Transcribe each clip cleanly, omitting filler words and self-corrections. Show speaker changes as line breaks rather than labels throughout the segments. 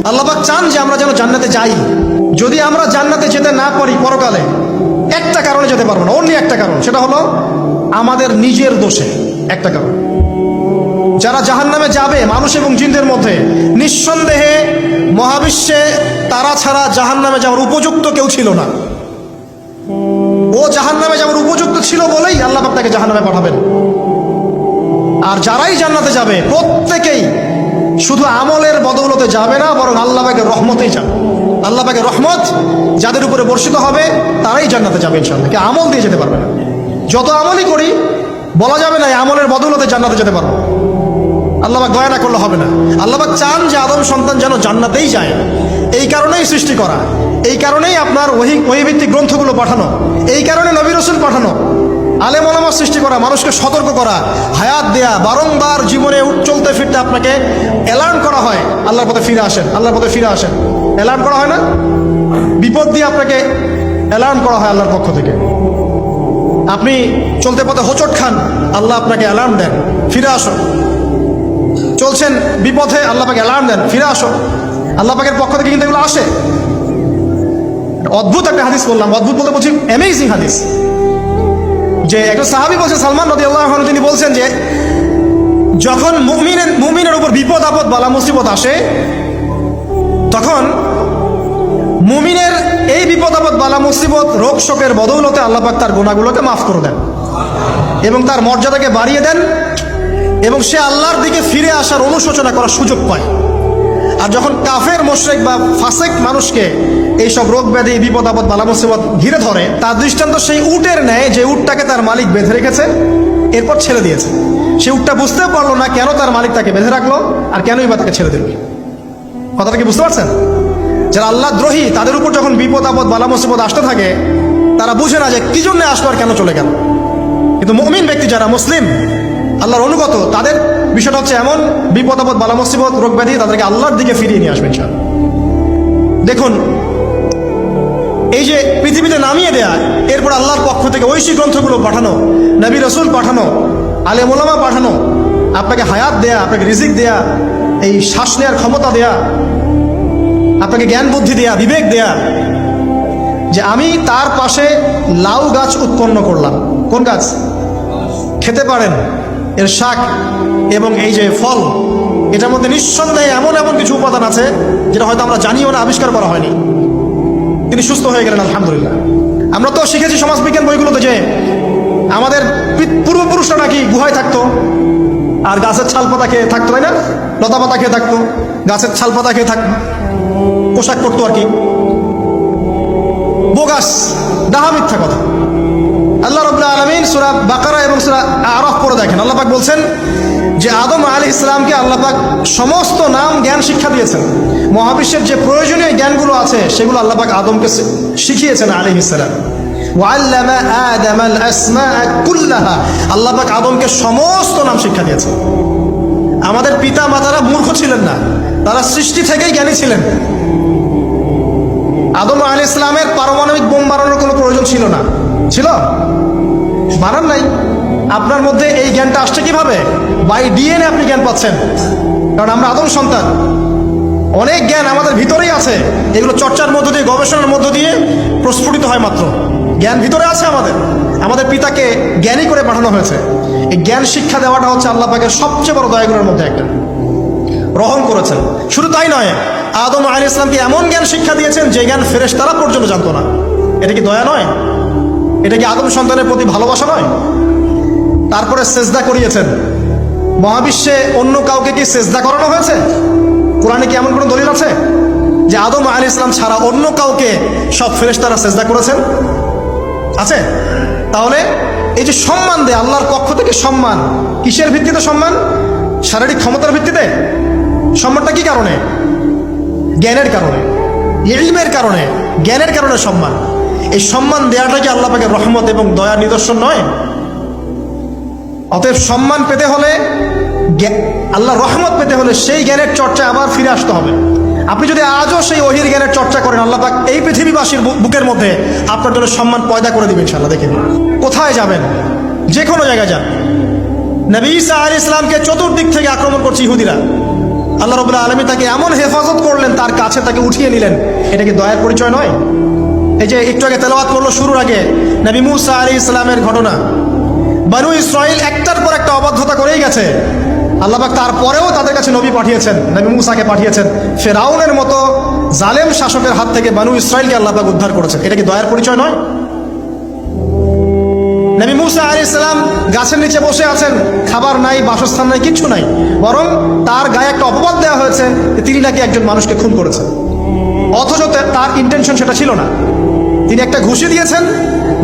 আল্লাহ পাক চান যে আমরা যেন জান্নাতে যাই। যদি আমরা জান্নাতে যেতে না পারি পরকালে, একটা কারণে যেতে পারবো না, অনলি একটা কারণ, সেটা হলো আমাদের নিজের দোষে। একটা কারণ, যারা জাহান্নামে যাবে মানুষ এবং জিনদের মধ্যে, নিঃসন্দেহে মহাবিশ্বে তারা ছাড়া জাহান্নামে যাওয়ার উপযুক্ত কেউ ছিল না। ও জাহান্নামে যাওয়ার উপযুক্ত ছিল বলেই আল্লাহ পাক তাকে জাহান্নামে পাঠাবেন। আর যারাই জান্নাতে যাবে প্রত্যেকেই শুধু আমলের বদৌলতে যাবে না, বরং আল্লাহ পাকের রহমতেই যাবে। আল্লাহ পাকের রহমত যাদের উপরে বর্ষিত হবে তারাই জান্নাতে যাবে ইনশাআল্লাহ। কে আমল দিয়ে যেতে পারবে না। যত আমলই করি বলা যাবে না এই আমলের বদৌলতে জান্নাতে যেতে পারবো। আল্লাহ পাক দয়া না করলে হবে না। আল্লাহ পাক চান যে আদম সন্তান যেন জান্নাতেই যায়। এই কারণেই সৃষ্টি করা, এই কারণেই আপনার ওহীভিত্তিক গ্রন্থগুলো পাঠানো, এই কারণে নবী রাসূল পাঠানো, আলেম ওলামা সৃষ্টি করা, মানুষকে সতর্ক করা, হায়াত দেয়া, বারংবার জীবনে চলতে ফিরতে আপনাকে অ্যালার্ম করা হয় আল্লাহর পথে ফিরে আসেন, আল্লাহর পথে ফিরে আসেন। অ্যালার্ম করা হয় না? বিপদ দিয়ে আপনাকে অ্যালার্ম করা হয় আল্লাহর পক্ষ থেকে। আপনি চলতে পথে হোঁচট খান, আল্লাহ আপনাকে অ্যালার্ম দেন, ফিরে আসো। চলছেন বিপথে, আল্লাহ পাকে অ্যালার্ম দেন, ফিরে আসো। আল্লাহ পাকের পক্ষ থেকে কিন্তু এগুলো আসে। অদ্ভুত একটা হাদিস বললাম, অদ্ভুত বলতে বলছি অ্যামেজিং হাদিস। যে একজন সাহাবী বলছেন, সালমান রাদিয়াল্লাহু আনহু, তিনি বলছেন যে যখন মুমিনের উপর বিপদ আপদ বালা মুসিবত আসে, তখন মুমিনের এই বিপদ আপদ বালা মুসিবত রোগ শোকের বদৌলতে আল্লাহ পাক তার গুনাহগুলোকে মাফ করে দেন এবং তার মর্যাদাকে বাড়িয়ে দেন এবং সে আল্লাহর দিকে ফিরে আসার অনুশোচনা করার সুযোগ পায়। আর যখন কাফের মুশরিক বা ফাসেক মানুষকে এইসব রোগ ব্যাধি বিপদ আপদ বালা মুসিবত ঘিরে ধরে, তার দৃষ্টান্ত সেই উটের ন্যায় যে উটটাকে তার মালিক বেঁধে রেখেছে, এরপর ছেড়ে দিয়েছে। সে উটটা বুঝতেও পারলো না কেন তার মালিক তাকে বেঁধে রাখলো আর কেনই বা তাকে ছেড়ে দিল। কথাটা কি বুঝতে পারছেন? যারা আল্লাহ দ্রোহী, তাদের উপর যখন বিপদ আপদ বালা মুসিবত আসতে থাকে, তারা বুঝে না যে কি জন্য আসলো আর কেন চলে গেল। কিন্তু মুমিন ব্যক্তি যারা মুসলিম, আল্লাহর অনুগত, তাদের বিষয়টা হচ্ছে এমন বিপদ আপদ বালা মুসিবত রোগ ব্যাধি তাদেরকে আল্লাহর দিকে ফিরিয়ে নিয়ে আসবেন ইনশাআল্লাহ। দেখুন, এই যে পৃথিবীতে নামিয়ে দেয়া, এরপর আল্লাহর পক্ষ থেকে ঐশী গ্রন্থগুলো পাঠানো, নবী রাসূল পাঠানো, আলেম ওলামা পাঠানো, আপনাকে হায়াত দেয়া, আপনাকে রিজিক দেয়া, এই শ্বাস নেওয়ার ক্ষমতা দেয়া, আপনাকে জ্ঞান বুদ্ধি দেয়া, বিবেক দেয়া, যে আমি তার পাশে লাউ গাছ উৎপন্ন করলাম। কোন গাছ? খেতে পারেন, এর শাক এবং এই যে ফল, এটার মধ্যে নিঃসন্দেহে এমন এমন কিছু উপাদান আছে যেটা হয়তো আমরা জানিও না, আবিষ্কার করা হয়নি। তিনি সুস্থ হয়ে গেলেন আলহামদুলিল্লাহ। আমরা তো শিখেছি সমাজবিজ্ঞান বইগুলোতে যে আমাদের পূর্বপুরুষরা নাকি গুহায় থাকতো আর গাছের ছাল পাতা খেয়ে থাকতো, তাই না? লতা পাতা খেয়ে থাকতো, গাছের ছাল পাতা খেয়ে থাকতো, পোশাক পরতো আর কি। বোগাস, ডাহা, মিথ্যা কথা। আল্লাহ রাব্বুল আলামিন সূরা বাকারা এবং সূরা আরাফ পড়ে দেখেন, আল্লাহ পাক বলছেন যে আদম আলাইহিস সালামকে আল্লাহ পাক সমস্ত নাম জ্ঞান শিক্ষা দিয়েছেন। মহাবিশ্বের যে প্রয়োজনীয় জ্ঞানগুলো আছে সেগুলো আল্লাহ পাক আদমকে শিখিয়েছেন আলাইহিস সালাম। ওয়াল্লামা আদামাল আসমাআ কুল্লাহা, আল্লাহ পাক আদমকে সমস্ত নাম শিক্ষা দিয়েছেন। আমাদের পিতা মাতারা মূর্খ ছিলেন না, তারা সৃষ্টি থেকেই জ্ঞানী ছিলেন। আদম আলাইহিস সালামের পারমাণবিক বোম বানানোর কোনো প্রয়োজন ছিল না। ছিল? বানান নাই। আপনার মধ্যে এই জ্ঞানটা আসছে কিভাবে? বাই ডিএনএ আপনি জ্ঞান পাচ্ছেন, কারণ আমরা আদম সন্তান। অনেক জ্ঞান আমাদের ভিতরেই আছে, এগুলো চর্চার মধ্য দিয়ে, গবেষণার মধ্য দিয়ে প্রস্ফুটিত হয় মাত্র। জ্ঞান ভিতরে আছে আমাদের পিতাকে জ্ঞানী করে পাঠানো হয়েছে। এই জ্ঞান শিক্ষা দেওয়াটা হচ্ছে আল্লাহ পাকের সবচেয়ে বড় দয়াগুলোর মধ্যে একটা। রহম করেছেন। শুধু তাই নয়, আদম আলাইহিস সালামকে এমন জ্ঞান শিক্ষা দিয়েছেন যে জ্ঞান ফেরেশতারা পর্যন্ত জানতো না। এটা কি দয়া নয়? এটা কি আদম সন্তানের প্রতি ভালোবাসা নয়? তারপরে সেজদা করিয়েছেন। মহাবিশ্বে অন্য কাউকে কি সেজদা করানো হয়েছে? কোরআনে কি এমন কোনো দলিল আছে যে আদম আলাইহিস সালাম ছাড়া অন্য কাউকে সব ফেরেশতারা সেজদা করেছেন? আছে? তাহলে এই যে সম্মান দেয় আল্লাহর পক্ষ থেকে, সম্মান কিসের ভিত্তিতে? সম্মান শারীরিক ক্ষমতার ভিত্তিতে? সম্মানটা কি কারণে? জ্ঞানের কারণে, ইলমের কারণে, জ্ঞানের কারণে সম্মান। এই সম্মান দেওয়াটা কি আল্লাহ পাকের রহমত এবং দয়ার নিদর্শন নয়? অতএব সম্মান পেতে হলে, আল্লাহর রহমত পেতে হলে সেই জ্ঞানের চর্চায় আবার ফিরে আসতে হবে। আপনি যদি আজও সেই ওহীর জ্ঞানের চর্চা করেন, আল্লাহ পাক এই পৃথিবীবাসীর বুকের মধ্যে আপনার জন্য সম্মান পয়দা করে দিবেন ইনশাআল্লাহ। দেখে নিন, কোথায় যাবেন, যে কোনো জায়গায় যান। নবী ঈসা আলাইহিস সালামকে চতুর্দিক থেকে আক্রমণ করছে ইহুদিরা। আল্লাহ রাব্বুল আলামিন তাকে এমন হেফাজত করলেন, তার কাছে তাকে উঠিয়ে নিলেন। এটা কি দয়ার পরিচয় নয়? এই যে একটু আগে তেলাওয়াত করলো শুরুর আগে নবী মূসা আলাইহিস সালামের ঘটনা, বনু ইসরাইল একটার পর একটা অবাধ্যতা করেই গেছে। আল্লাহ পাক তারপরেও তাদের কাছে নবী পাঠিয়েছেন, নবী মূসাকে পাঠিয়েছেন। ফেরাউনের মতো জালেম শাসকের হাত থেকে বনু ইসরাইলকে আল্লাহ পাক উদ্ধার করেছেন। এটা কি দয়ার পরিচয় নয়? নবী মূসা আলাইহিস সালাম গাছের নিচে বসে আছেন, খাবার নাই, বাসস্থান নাই, কিচ্ছু নাই, বরং তার গায়ে একটা অপবাদ দেওয়া হয়েছে যে তিনি নাকি একজন মানুষকে খুন করেছেন, অথচ তার ইন্টেনশন সেটা ছিল না। তিনি একটা ঘুষি দিয়েছেন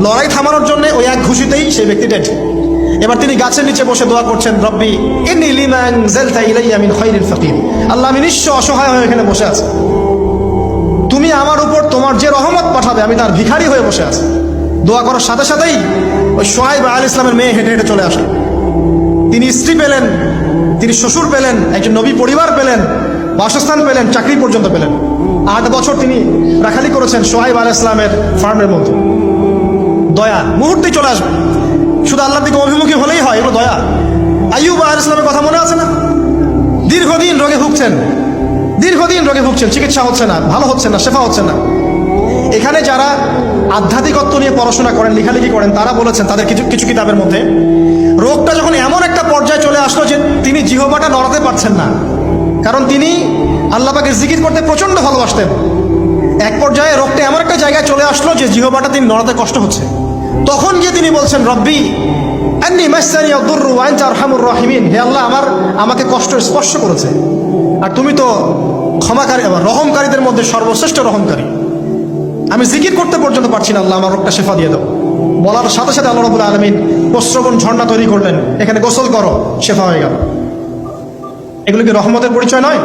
লড়াই থামানোর জন্য, ওই এক ঘুষিতেই সেই ব্যক্তি ডেড। এবার তিনি গাছের নিচে বসে দোয়া করছেন, রব্বি ইন্নী লিমা আনজালতা ইলাইয়া মিন খায়রিন ফাকির। আল্লাহ, আমি নিঃস্ব অসহায় হয়ে এখানে বসে আছি, তুমি আমার উপর তোমার যে রহমত পাঠাবে আমি তার ভিখারি হয়ে বসে আছি। দোয়া করার সাথে সাথেই ওই শুআয়ব আলাইহিস সালামের মেয়ে হেঁটে হেঁটে চলে আসেন। তিনি স্ত্রী পেলেন, তিনি শ্বশুর পেলেন, একজন নবী পরিবার পেলেন, বাসস্থান পেলেন, চাকরি পর্যন্ত পেলেন। 8 বছর তিনি রাখালি করেছেন শুআয়ব আলাইহিস সালামের ফার্মের মধ্যে। দয়া মুহূর্তেই চলে আসবে, শুধু আল্লাহর দিকে অভিমুখী হলেই হয়, এগুলো দয়া। আইয়ুব আলাইহিস সালামের কথা মনে আছে না? দীর্ঘদিন রোগে ভুগছেন, দীর্ঘদিন রোগে ভুগছেন, চিকিৎসা হচ্ছে না, ভালো হচ্ছে না, শেফা হচ্ছে না। এখানে যারা আধ্যাত্মিকত্ব নিয়ে পড়াশোনা করেন, লেখালেখি করেন, তারা বলেছেন তাদের কিছু কিছু কিতাবের মধ্যে, রোগটা যখন এমন একটা পর্যায়ে চলে আসলো যে তিনি জিহ্বাটা নড়াতে পারছেন না, কারণ তিনি আল্লাহ পাকের জিকির করতে প্রচন্ড ভালোবাসতেন। এক পর্যায়ে রোগটা এমন একটা জায়গায় চলে আসলো যে জিহ্বাটা তিনি নড়াতে কষ্ট হচ্ছে। তখন গিয়ে তিনি বলছেন, রব্বি আন্নী মাসসানি আদ-দুররু ওয়া আনতা আরহামুর রাহিমিন। হে আল্লাহ, আমাকে কষ্ট স্পর্শ করেছে, আর তুমি তো ক্ষমাকারী, রহমকারীদের মধ্যে সর্বশ্রেষ্ঠ রহমকারী। আমি জিকির করতে পর্যন্ত পারছি না, আল্লাহ আমার রোগটা শেফা দিয়ে দাও। বলার সাথে সাথে আল্লাহ রাব্বুল আলামিন প্রস্রবণ ঝর্ণা তৈরি করলেন, এখানে গোসল করো, শেফা হয়ে গেল। এগুলো কি রহমতের পরিচয় নয়?